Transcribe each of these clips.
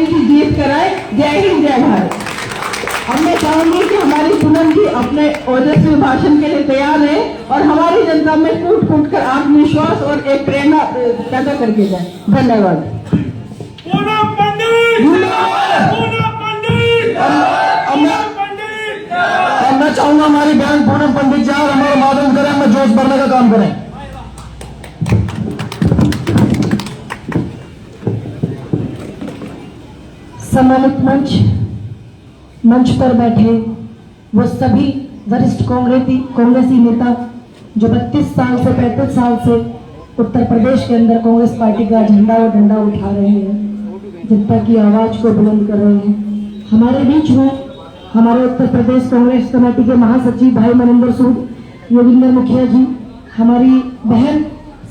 की जीत कराए। जय हिंद, जय भारत। अब मैं चाहूंगी कि हमारी पूनम जी अपने ओजस्वी भाषण के लिए तैयार है और हमारी जनता में कूट कूट कर आत्मविश्वास और एक प्रेरणा पैदा करके जाए। धन्यवाद। पूनम पंडित, पूनम पंडित, अब मैं चाहूंगा हमारी बहन पूनम पंडित जी और हमारा माध्यम करें, हमें जोश भरने का काम करें। सम्मानित मंच पर बैठे वो सभी वरिष्ठ कांग्रेसी नेता जो 32 साल से 35 साल से उत्तर प्रदेश के अंदर कांग्रेस पार्टी का झंडा और डंडा उठा रहे हैं, जनता की आवाज को बुलंद कर रहे हैं। हमारे बीच में हमारे उत्तर प्रदेश कांग्रेस कमेटी के महासचिव भाई मनिंदर सूद, योगिंदर मुखिया जी, हमारी बहन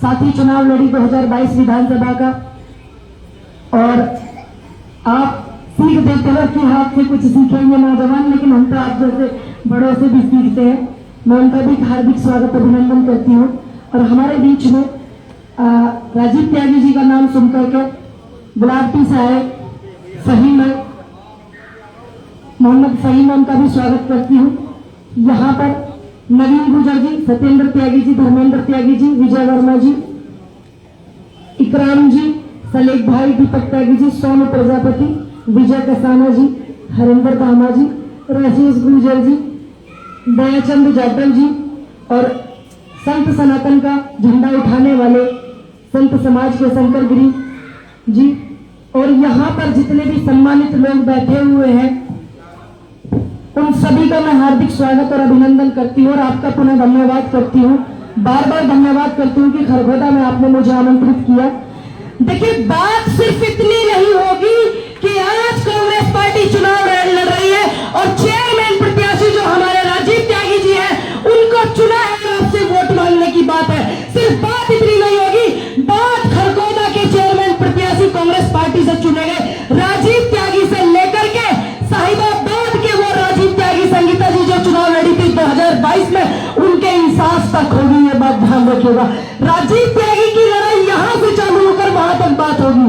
साथी चुनाव लड़ी 2022 विधानसभा का, और आप सीख देते हो कि हाथ से कुछ सीखेंगे नौजवान, लेकिन हम तो आप जैसे बड़ों से भी सीखते हैं। मैं उनका भी हार्दिक स्वागत अभिनंदन करती हूँ। और हमारे बीच में राजीव त्यागी जी का नाम सुनकर के गुलाबटी से आए फहीम है, मोहम्मद फहीम, उनका भी स्वागत करती हूँ। यहाँ पर नवीन गुर्जर जी, सत्येंद्र त्यागी जी, धर्मेंद्र त्यागी जी, विजय वर्मा जी, इकराम जी, सलेख भाई, दीपक त्यागी जी, सोनू प्रजापति, विजय कसाना जी, हरिंदर दामा जी, राजेश गुर्जर जी, दयाचंद जाटल जी और संत सनातन का झंडा उठाने वाले संत समाज के शंकर गिरी जी, और यहाँ पर जितने भी सम्मानित लोग बैठे हुए हैं उन सभी का मैं हार्दिक स्वागत और अभिनंदन करती हूँ और आपका पुनः धन्यवाद करती हूँ। बार बार धन्यवाद करती हूँ कि खरगोदा में आपने मुझे आमंत्रित किया। देखिए, बात सिर्फ इतनी नहीं होगी कि आज कांग्रेस पार्टी चुनाव लड़ रही है और चेयरमैन प्रत्याशी जो हमारे राजीव त्यागी जी हैं उनको चुना है, आपसे वोट मांगने की बात है। सिर्फ बात इतनी नहीं होगी, बात खरगोदा के चेयरमैन प्रत्याशी कांग्रेस पार्टी से चुने गए राजीव त्यागी से लेकर के साहिबाबाद के वो राजीव त्यागी संगीता जी जो चुनाव लड़ी थी 2022 में, उनके इंसाफ तक होगी। ये बात ध्यान रखिएगा, राजीव त्यागी की लड़ाई यहां से चालू होकर वहां तक बात होगी,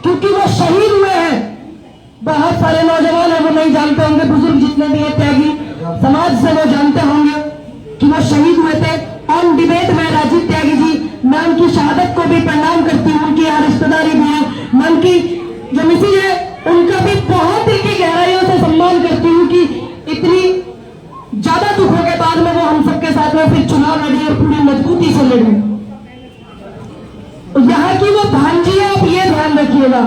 क्योंकि वो शहीद हुए हैं। बहुत सारे नौजवान है वो नहीं जानते होंगे, बुजुर्ग जितने भी हैं त्यागी समाज से वो जानते होंगे कि वो शहीद हुए थे। ऑन डिबेट में राजीव त्यागी जी, मैं उनकी शहादत को भी प्रणाम करती हूँ, उनकी यहाँ रिश्तेदारी भी है, मैं उनकी जो मिसेज है उनका भी बहुत दिल की गहराइयों से सम्मान करती हूँ कि इतनी ज्यादा दुखों के बाद में वो हम सबके साथ में फिर चुनाव लड़ी और पूरी मजबूती से लड़ी। यहाँ की वो भांजी है, आप ये ध्यान रखिएगा।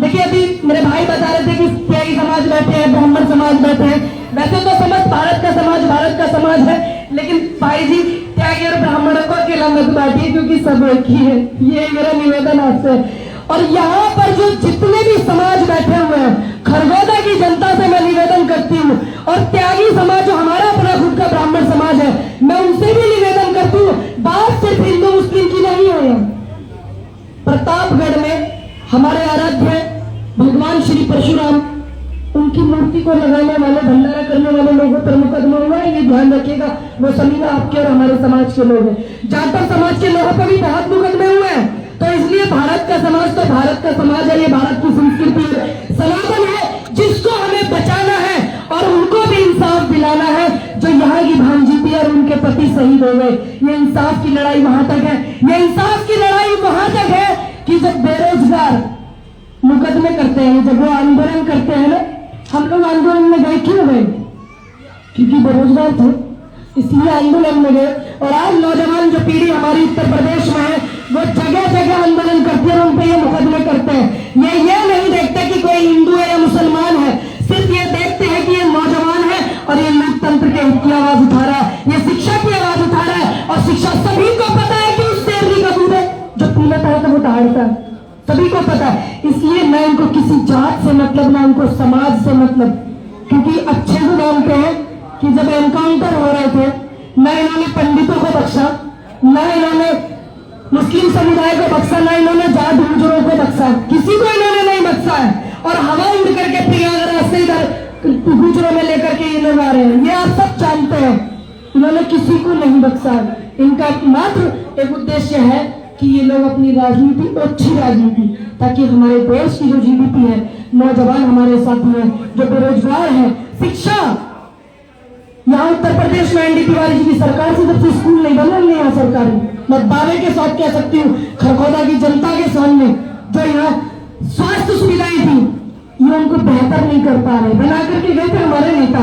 देखिए, अभी मेरे भाई बता रहे थे कि त्यागी समाज बैठे हैं, ब्राह्मण समाज बैठे हैं। वैसे तो समझ भारत का समाज है, लेकिन भाई जी त्यागी और ब्राह्मणों को अकेला मत बांटिए, क्योंकि सब एक ही है। ये मेरा निवेदन आपसे। और यहाँ पर जो जितने भी समाज बैठे हुए हैं, खरगोदा की जनता से मैं निवेदन करती हूँ, और त्यागी समाज जो हमारा अपना खुद का ब्राह्मण समाज है, मैं उनसे भी निवेदन करती हूँ, बात सिर्फ हिंदू मुस्लिम की नहीं है। प्रतापगढ़ में हमारे आराध्य भगवान श्री परशुराम, उनकी मूर्ति को लगाने वाले, भंडारा करने वाले लोगों पर मुकदमा हुआ है, ये ध्यान रखिएगा। वो सभी आपके और हमारे समाज के लोग हैं। जाटव समाज के लोगों पर भी बहुत मुकदमे हुए हैं, तो इसलिए भारत का समाज तो भारत का समाज है, ये भारत की संस्कृति है, सनातन है, जिसको हमें बचाना है और उनको भी इंसाफ दिलाना है। जो यहाँ की भांजी थी और उनके पति शहीद हो गए, ये इंसाफ की लड़ाई वहां तक है। ये इंसाफ की लड़ाई वहां तक है कि जब बेरोजगार मुकदमे करते हैं, जब वो आंदोलन करते हैं ना, हम लोग आंदोलन में गए क्यों गए? क्योंकि बेरोजगार थे, इसलिए आंदोलन में गए। और आज नौजवान जो पीढ़ी हमारी उत्तर प्रदेश में है, वो जगह जगह आंदोलन करती है और उन पर ये मुकदमे करते हैं। ये नहीं देखते कि कोई हिंदू है या मुसलमान है, सिर्फ ये देखते हैं कि ये नौजवान है और ये लोकतंत्र के हित की आवाज उठा रहा है, ये शिक्षा की आवाज उठा रहा है। और शिक्षा सभी को पता है कि उस शेरनी का दूध है जो पीता है तो वो दहाड़ता है, सभी को पता है। इसलिए मैं इनको किसी जात से मतलब ना इनको समाज से मतलब, क्योंकि अच्छे से मानते हैं कि जब एनकाउंटर हो रहे थे, न इन्होंने पंडितों को बख्शा, न इन्होंने मुस्लिम समुदाय को बख्शा, न इन्होंने जाट गुर्जरों को बख्शा, किसी को इन्होंने नहीं बख्शा है। और हवा उड़ करके प्रयागराज से इधर गुर्जरों में लेकर के ये लोग आ रहे हैं, ये आप सब जानते हैं। इन्होंने किसी को नहीं बख्शा। इनका मात्र एक उद्देश्य है कि ये लोग अपनी राजनीति, अच्छी राजनीति, ताकि हमारे देश की जो जीडीपी है, नौजवान हमारे साथी हैं जो बेरोजगार हैं, शिक्षा, यहाँ उत्तर प्रदेश में एनडी तिवारी जी की सरकार से जब से स्कूल नहीं बने हमने यहाँ सरकारी, मैं दावे के साथ कह सकती हूँ खरखोदा की जनता के सामने, जो यहाँ स्वास्थ्य सुविधाएं थी ये उनको बेहतर नहीं कर पा रहे, बना करके गए थे हमारे नेता,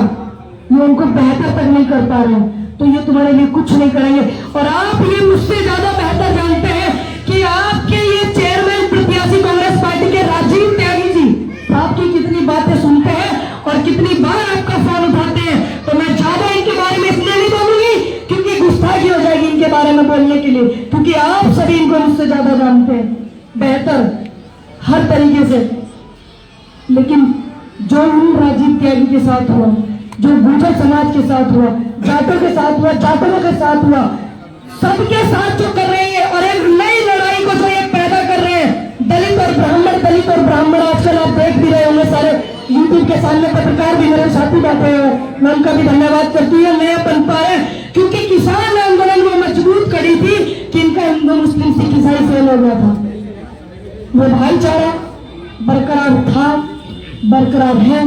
ये उनको बेहतर तक नहीं कर पा रहे, तो ये तुम्हारे लिए कुछ नहीं करेंगे। और आप ये मुझसे ज्यादा बेहतर जानते हैं कि आपके ये चेयरमैन प्रत्याशी कांग्रेस पार्टी के राजीव त्यागी जी आपकी कितनी बातें सुनते हैं और कितनी बार आपका फोन उठाते हैं, तो मैं ज्यादा इनके बारे में इसलिए नहीं बोलूंगी क्योंकि गुस्ताखी हो जाएगी इनके बारे में बोलने के लिए, क्योंकि आप सभी इनको मुझसे ज्यादा जानते हैं बेहतर हर तरीके से। लेकिन जो राजीव त्यागी के साथ हुआ, जो गुर्जर समाज के साथ हुआ, जाटों के साथ हुआ, जाटों के साथ हुआ, सबके साथ जो कर रहे हैं और एक नई लड़ाई को जो ये पैदा कर रहे हैं, दलित और ब्राह्मण, आजकल आप देख भी रहे होंगे सारे यूट्यूब के सामने पत्रकार भी मेरे साथी बैठे हैं, मैं उनका भी धन्यवाद करती हूँ, नया बन पा रहे हैं, क्योंकि किसान आंदोलन में मजबूत कड़ी थी कि इनका हिंदू मुस्लिम सिख ईसाई फेल हो गया था, वो भाईचारा बरकरार था, बरकरार है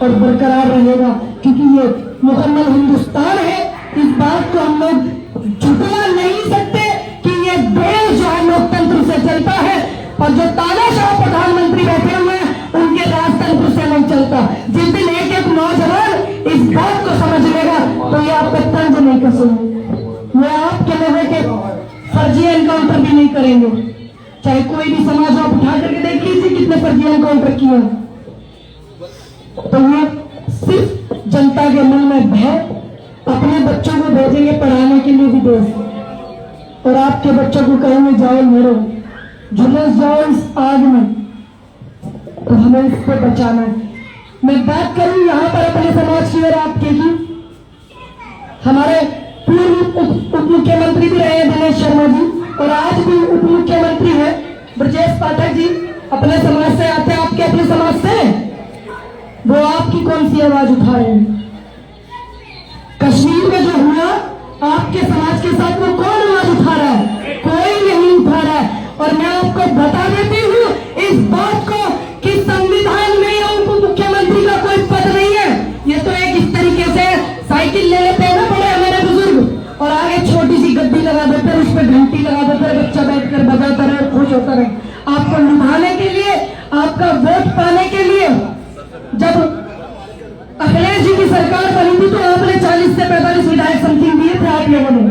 और बरकरार रहेगा, क्योंकि ये मुकम्मल हिंदुस्तान है। इस बात को हम लोग झुटला नहीं सकते कि ये देश जो है लोकतंत्र से चलता है और जो तानाशाह प्रधानमंत्री बैठे हुए हैं उनके राजतंत्र से नहीं चलता। जिस दिन एक एक नौजवान इस बात को समझ लेगा तो ये आपका तंज नहीं कसेंगे, ये आपके लोगों के फर्जी एनकाउंटर भी नहीं करेंगे, चाहे कोई भी समाज आप उठा करके देख लीजिए कितने फर्जी एनकाउंटर किए। तो ये सिर्फ जनता के मन में भय, अपने बच्चों को भेजेंगे पढ़ाने के लिए विदेश और आपके बच्चों को कहेंगे जाओ मरो, झुलस जाओ इस आग में, तो हमें इसको बचाना है। मैं बात करूं यहाँ पर अपने समाज की और आपके की, हमारे पूर्व उप मुख्यमंत्री भी रहे दिनेश शर्मा जी और आज भी उप मुख्यमंत्री है ब्रजेश पाठक जी, अपने समाज से आते हैं, आपके अपने समाज से, वो आपकी कौन सी आवाज उठा रहे हैं? कश्मीर में जो हुआ आपके समाज के साथ वो कौन आवाज उठा रहा है? कोई नहीं उठा रहा है। और मैं आपको बता देती हूँ इस बात को कि संविधान में उप मुख्यमंत्री का कोई पद नहीं है, ये तो एक इस तरीके से साइकिल ले लेते हैं ना बड़े हमारे बुजुर्ग और आगे छोटी सी गद्दी लगा देते हैं, उस पर घंटी लगा देते हैं, बच्चा बैठकर बजाता रहे, खुश होता रहे। आपको लुभाने के लिए, आपका वोट पाने के लिए, जब अखिलेश जी की सरकार बनी थी तो आपने 40 से 45 विधायक समथिंग दिए थे आप लोगों ने,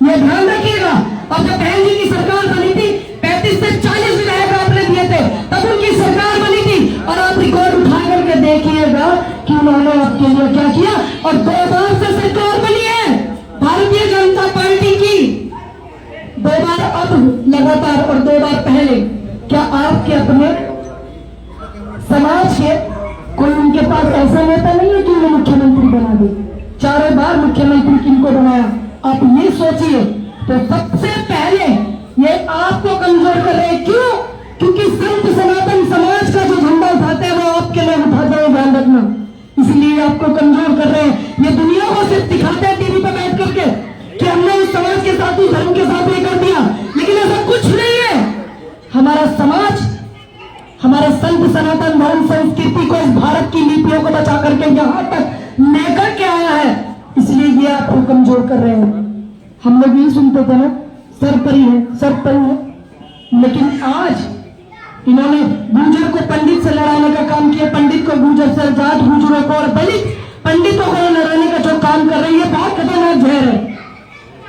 ये ध्यान रखिएगा। अब जब बहन जी की सरकार बनी थी 35 से 40 विधायक आपने दिए थे, तब उनकी सरकार बनी थी और आप रिकॉर्ड उठा करके देखिएगा कि उन्होंने आपके लिए क्या किया। और 2 बार से सरकार बनी है भारतीय जनता पार्टी की, 2 बार अब लगातार और 2 बार पहले। क्या आपके अपने समाज के कोई उनके पास ऐसा नेता नहीं है कि उन्हें मुख्यमंत्री बना दे? 4 बार मुख्यमंत्री किनको बनाया आप ये सोचिए। तो सबसे पहले ये आपको कमजोर कर रहे हैं, क्यों? क्योंकि संत सनातन समाज का जो झंडा उठाते हैं वो आपके लोग उठाते हैं, ध्यान रखना, इसलिए आपको कमजोर कर रहे हैं। ये दुनिया को सिर्फ दिखाते हैं टीवी पर बैठ करके कि हमने इस समाज के साथ, इस धर्म के साथ ये कर दिया, लेकिन ऐसा कुछ नहीं है। हमारा समाज, हमारे संत सनातन धर्म संस्कृति को, इस भारत की नीतियों को बचा करके यहाँ तक लेकर के आया है, इसलिए ये आपको कमजोर कर रहे हैं। हम लोग यही सुनते थे ना, सरपरी है, सरपरी है, लेकिन आज इन्होंने गुर्जर को पंडित से लड़ाने का काम किया, पंडित को गुर्जर से, जाट गुर्जरों को और दलित पंडितों को लड़ाने का जो काम कर रही है बहुत खतरनाक जहर है।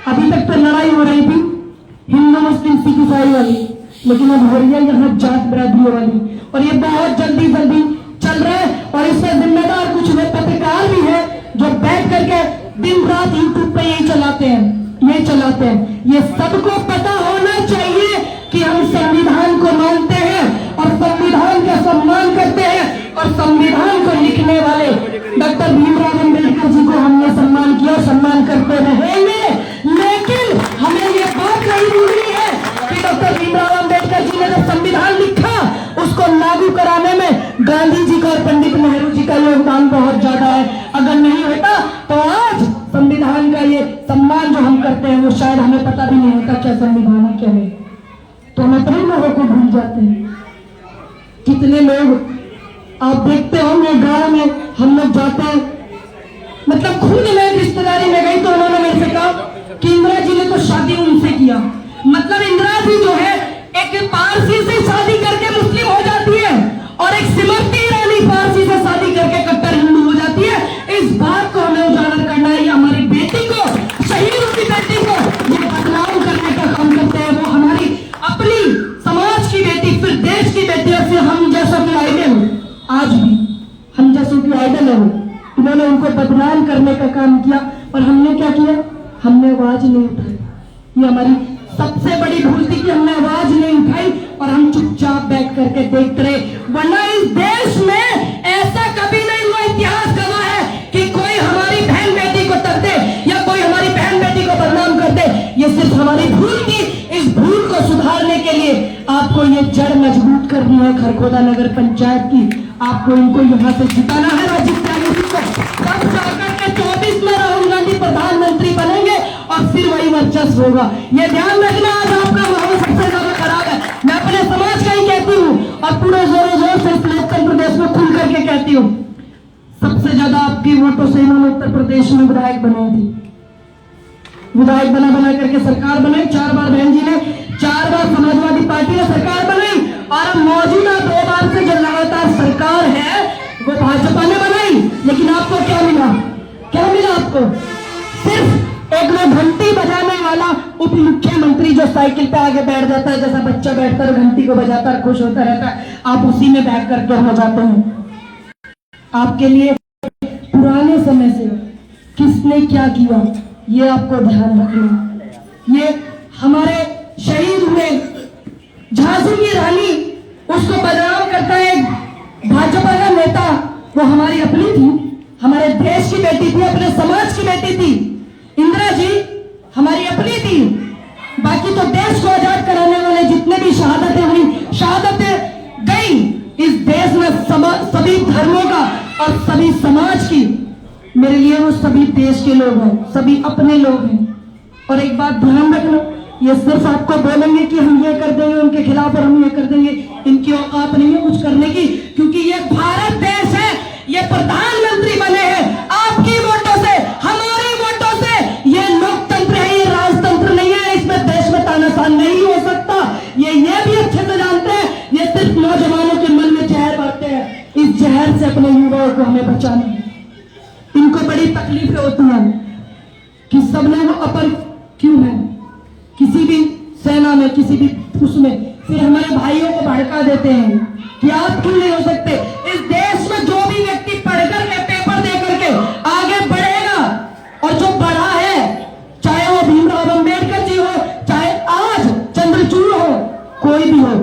अभी तक तो लड़ाई हो रही थी हिंदू मुस्लिम सिख ईसाई वाली, लेकिन अब हो रही है यहाँ जात बिरादरी वाली, और ये बहुत जल्दी चल रहा है। और इससे जिम्मेदार कुछ वे पत्रकार भी है जो बैठ करके दिन रात यूट्यूब पे यही चलाते हैं। ये सबको पता होना चाहिए कि हम संविधान को मानते हैं और संविधान का सम्मान करते हैं, और संविधान को लिखने वाले डॉक्टर भीमराव अम्बेडकर जी को हमने सम्मान किया, सम्मान करते रहेंगे। लेकिन हमें ये बात नहीं भूलनी है कि डॉक्टर भीमराव अम्बेडकर जी ने जो संविधान लिखा उसको लागू कराने में गांधी जी का और पंडित नेहरू जी का योगदान बहुत ज्यादा है। अगर नहीं होता तो आज संविधान का ये सम्मान जो हम करते हैं वो शायद हमें पता भी नहीं होता क्या संविधान है क्या नहीं। भूल जाते हैं। कितने लोग आप देखते होंगे गांव में हम लोग जाते हैं, मतलब खुद मैं रिश्तेदारी में गई तो उन्होंने मेरे से कहा कि इंदिरा जी ने तो शादी उनसे किया। मतलब इंदिरा जी जो है एक पारसी से शादी करके मुस्लिम हो जाती है और एक स्मृति ईरानी पारसी से शादी करके कट्टर हिंदू हो जाती है। इस बात को हमें उजागर करना है। हमारी बेटी को, शहीद की बेटी को ये बदनाम करने का काम करते हैं। वो हमारी अपनी समाज की बेटी, फिर देश की बेटी और फिर हम जैसों की आइडल, आज भी हम जैसों की आइडल है वो। उन्होंने उनको बदनाम करने का काम किया और हमने क्या किया? हमने आवाज नहीं उठाई। ये हमारी सबसे बड़ी भूल थी कि हमने आवाज नहीं उठाई और हम चुपचाप बैठ करके देखते रहे। वरना इस देश में ऐसा कभी नहीं हुआ, इतिहास गवाह है कि कोई हमारी बहन बेटी को तक दे या कोई हमारी बहन बेटी को बदनाम कर दे। ये सिर्फ हमारी भूल थी। इस भूल को सुधारने के लिए आपको ये जड़ मजबूत करनी है खरखोदा नगर पंचायत की। आपको इनको यहाँ से जिताना है। राजीव त्यागी जी को तब जाकर के 24 में राहुल गांधी प्रधानमंत्री बनेंगे और फिर वही वर्चस्व होगा। ये ध्यान रखना। आज आपका माहौल सबसे ज्यादा खराब है। मैं अपने समाज का ही कहती हूँ और पूरे जोरों जोर से इस लोकतंत्र प्रदेश में खुल करके कहती हूँ। सबसे ज्यादा आपकी वोटों से इन्होंने उत्तर प्रदेश में विधायक बनाई थी। विधायक बना बना करके सरकार बनाई। 4 बार बहन जी ने, 4 बार समाजवादी पार्टी ने सरकार बनाई और अब मौजूदा 2 बार से जो लगातार सरकार है वो भाजपा ने बनाई। लेकिन आपको क्या मिला? क्या मिला आपको? सिर्फ एक वो घंटी बजाने वाला उप मुख्यमंत्री जो साइकिल पे आगे बैठ जाता है, जैसा बच्चा बैठता है घंटी को बजाता है, खुश होता रहता है। आप उसी में बैठ करके हो जाते हैं। आपके लिए पुराने समय से किसने क्या किया ये आपको ध्यान रखना। ये हमारे शहीद हुए झांसी की रानी, उसको बदनाम करता है भाजपा का नेता। वो हमारी अपनी थी, हमारे देश की बेटी थी, अपने समाज की बेटी थी। इंदिरा जी हमारी अपनी थी। बाकी तो देश को आजाद कराने वाले जितने भी शहादतें हुई, शहादतें गई इस देश में सभी धर्मों का और सभी समाज की। मेरे लिए वो सभी देश के लोग हैं, सभी अपने लोग हैं। और एक बात ध्यान रखना, ये सिर्फ आपको बोलेंगे कि हम ये कर देंगे उनके खिलाफ और हम ये कर देंगे, इनकी औकात नहीं है कुछ करने की। क्योंकि ये भारत देश है, ये प्रधानमंत्री बने हैं आपकी वोटों से, हमारी वोटों से। ये लोकतंत्र है, ये राजतंत्र नहीं है। इसमें देश में तानाशाह नहीं हो सकता। ये भी अच्छे से जानते हैं। ये सिर्फ नौजवानों के मन में जहर भरते हैं। इस जहर से अपने युवाओं को हमें बचाना है। इनको बड़ी तकलीफें होती हैं कि सब लोग अपर क्यों है, किसी भी सेना में, किसी भी उसमें, फिर हमारे भाइयों को भड़का देते हैं कि आप क्यों नहीं हो सकते। इस देश में जो भी व्यक्ति पढ़कर के, पेपर दे करके आगे बढ़ेगा और जो बढ़ा है, चाहे वो भीमराव अंबेडकर जी हो, चाहे आज चंद्रचूड़ हो, कोई भी हो,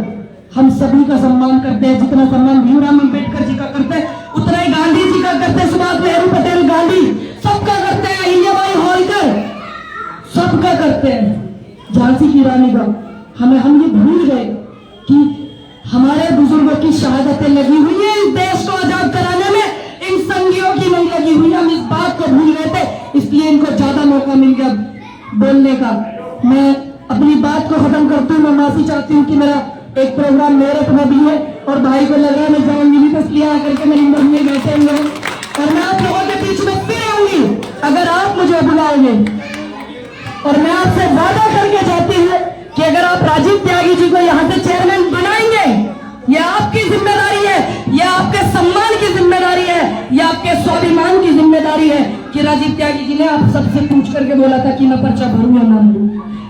हम सभी का सम्मान करते हैं। जितना सम्मान भीमराव अंबेडकर जी का करते हैं उतना ही गांधी जी का करते हैं, सुभाष नेहरू पटेल गांधी सबका करते हैं, अहिल्याबाई होलकर सबका करते हैं, झांसी की रानी का। हम ये भूल गए कि हमारे बुजुर्गों की शहादतें लगी हुई है इस देश को आजाद कराने में, इन संगियों की नहीं लगी हुई। हम इस बात को भूल गए थे, इसलिए इनको ज्यादा मौका मिल गया बोलने का। मैं अपनी बात को खत्म करती हूँ। मैं माफी चाहती हूँ कि मेरा एक प्रोग्राम मेरठ में भी है और भाई को लगा मैं जाऊंगी भी, तो इसलिए आकर के मेरी मम्मी बैठे हुए हैं और मैं आप लोगों के बीच में फिर आऊंगी अगर आप मुझे बुलाओगे। और मैं आपसे वादा करके जाती हूँ कि अगर आप राजीव त्यागी जी को यहाँ से चेयरमैन बनाएंगे, ये आपकी जिम्मेदारी है, ये आपके सम्मान की जिम्मेदारी है, ये आपके स्वाभिमान की जिम्मेदारी है कि राजीव त्यागी जी ने आप सबसे पूछ करके बोला था कि मैं पर्चा भरूं या ना भरूं।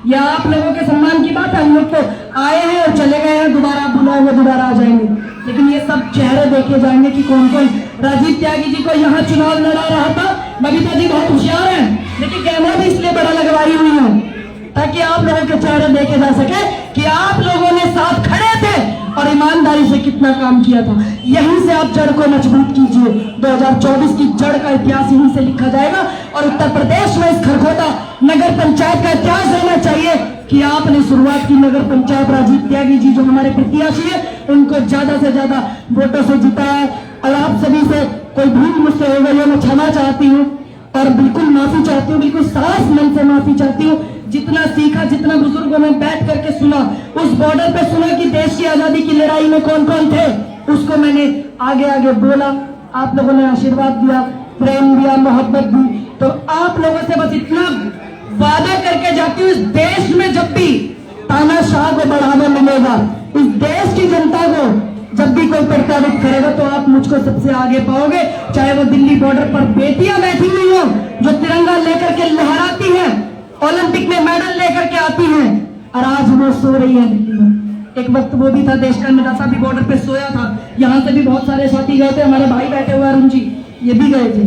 या आप लोगों के सम्मान की बात है। हम लोग तो आए हैं और चले गए हैं, दोबारा बुलाएंगे दोबारा आ जाएंगे, लेकिन ये सब चेहरे देखे जाएंगे कि कौन कौन। राजीव त्यागी जी को यहाँ चुनाव लड़ा रहा था, बबीता जी बहुत होशियार है, लेकिन कैमरा भी इसलिए बड़ा लगवाई हुई है ताकि आप लोगों के चेहरे देखे जा सके कि आप लोगों ने साथ खड़े थे और ईमानदारी से कितना काम किया था। यहीं से आप जड़ को मजबूत कीजिए। 2024 की जड़ का इतिहास यहीं से लिखा जाएगा और उत्तर प्रदेश में इस खरखोदा नगर पंचायत का इतिहास रहना चाहिए कि आपने शुरुआत की नगर पंचायत राजीव त्यागी जी जो हमारे प्रत्याशी है उनको ज्यादा से ज्यादा वोटों से जिताया। और आप सभी से कोई भूल मुझसे हो गई है, मैं क्षमा चाहती हूँ और बिल्कुल माफी चाहती हूँ, बिल्कुल साफ मन से माफी चाहती हूँ। जितना सीखा, जितना बुजुर्गों में बैठ करके सुना, उस बॉर्डर पे सुना कि देश की आजादी की लड़ाई में कौन कौन थे, उसको मैंने आगे आगे बोला। आप लोगों ने आशीर्वाद दिया, प्रेम दिया, मोहब्बत दी। तो आप लोगों से बस इतना वादा करके जाती हूँ, इस देश में जब भी तानाशाह को बढ़ावा मिलेगा, इस देश की जनता को जब भी कोई प्रताड़ित करेगा, तो आप मुझको सबसे आगे पाओगे। चाहे वो दिल्ली बॉर्डर पर बेटियां बैठी हुई हो जो तिरंगा लेकर के लहराती हैं, ओलंपिक में मेडल लेकर के आती हैं, और आज वो सो रही है दिल्ली में। एक वक्त वो भी था, देश का नेता भी बॉर्डर पे सोया था। यहाँ से भी बहुत सारे साथी गए थे, हमारे भाई बैठे हुए अरुण जी, ये भी गए थे।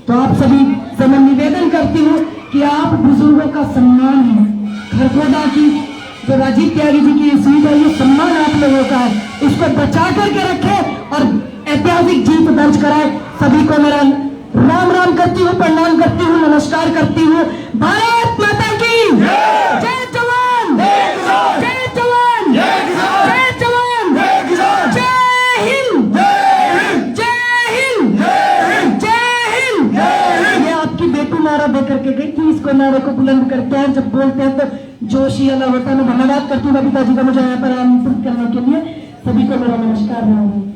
तो आप सभी से मैं निवेदन करती हूँ कि आप बुजुर्गों का सम्मान है, खरगोदा की जो राजीव त्यागी जी की सीट है, ये सम्मान आप लोगों का है, इसको बचा करके रखें और ऐतिहासिक जीत दर्ज कराए। सभी को मेरा राम राम करती हूँ, प्रणाम करती हूँ, नमस्कार करती हूँ। भारत माता की जय जवान, जय जवान, जय जवान, जय हिंद, जय हिंद, जय हिंद। ये आपकी बेटी नारा दे करके गई थी, इसको नारे को बुलंद करते हैं, जब बोलते हैं तो जोश ही अलग होता है। मैं धन्यवाद करती हूँ बबीता जी का मुझे यहाँ पर आमंत्रित करने के लिए। सभी को मेरा नमस्कार।